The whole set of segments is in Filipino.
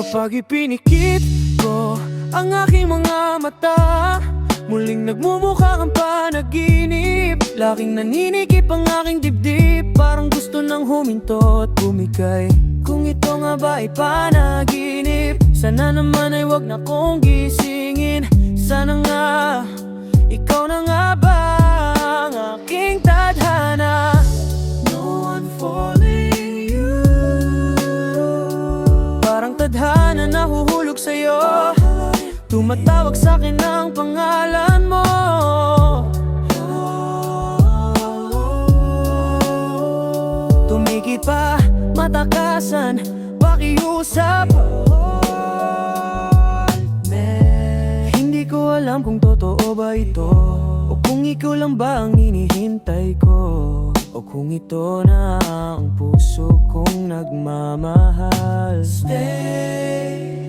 Kapag ipinikit ko ang aking mga mata, muling nagmumukha kang panaginip. Laging naninikip ang aking dibdib, parang gusto nang huminto at bumigay. Kung ito nga ba ay panaginip, sana naman ay wag na kong gisingin. Sana nga, ikaw na nga ba ang aking tadhana? No one falling you. Parang tadhana nahuhulog sa'yo, tumatawag sa'kin ang pangalan mo. Tumigit pa, matakasan, pakiusap. Hindi ko alam kung totoo ba ito, o kung ikaw lang ba ang hinihintay ko, o kung ito na ang puso kong nagmamahal. Stay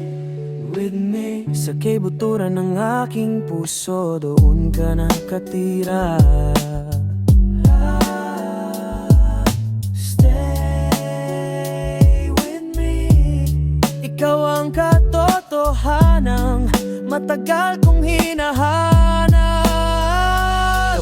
with me. Sa kibuturan ng aking puso, doon ka nakatira. Stay with me. Ikaw ang katotohanang matagal kong hinahanap.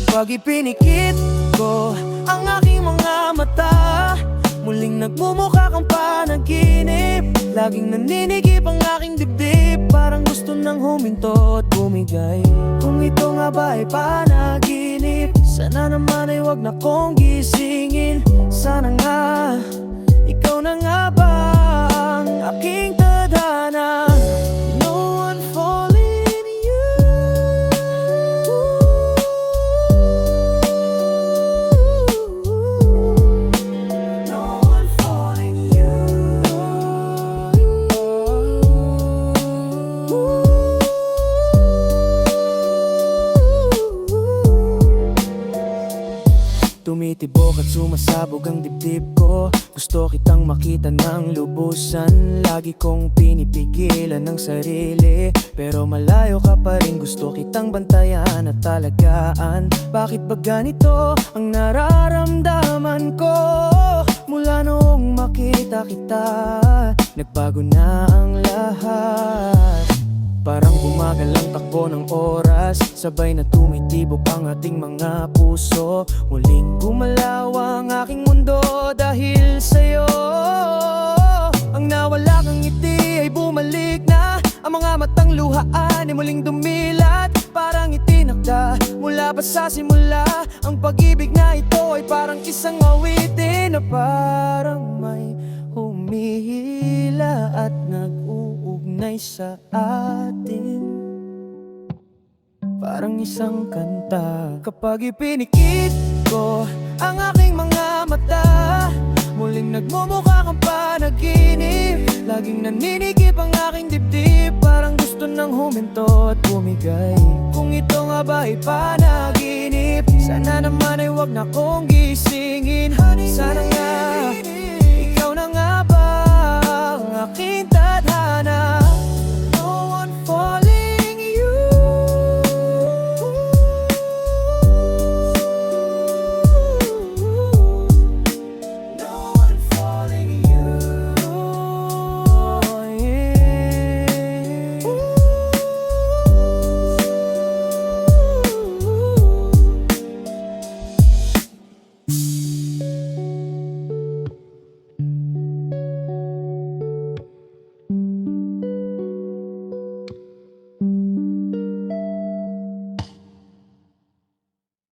Kapag ipinikit ko ang aking mga mata, muling nagmumukha kang panaginip. Laging naninikip ang aking dibdib, parang gusto nang huminto at bumigay. Kung ito nga ba ay panaginip, sana naman ay wag na kong gisingin. Sana nga, ikaw na nga ba ang aking tadhana? No one falling you. No one falling you. Tumitibok at sumasabog ang dibdib ko. Gusto kitang makita ng lubusan. Lagi kong pinipigilan ng sarili, pero malayo ka pa rin. Gusto kitang bantayan at talagaan. Bakit ba ganito ang nararamdaman ko? Mula noong makita kita, nagbago na ang lahat. Parang bumagal ang takbo ng oras, sabay na tumitibok ang ating mga puso. Muling gumalaw ang aking mundo dahil sa'yo. Ang nawala kang ngiti ay bumalik na, ang mga matang luhaan ay muling dumilat. Parang itinakda mula pa sa simula, ang pag-ibig na ito ay parang isang awitin na parang may humihila at nag-uugnay sa atin, parang isang kanta. Kapag ipinikit ko ang aking mga mata, muling nagmumukha kang panaginip. Laging naninikip ang aking dibdib, parang gusto nang huminto at bumigay. Kung ito nga ba ay panaginip, sana naman ay wag na kong gisingin. Sana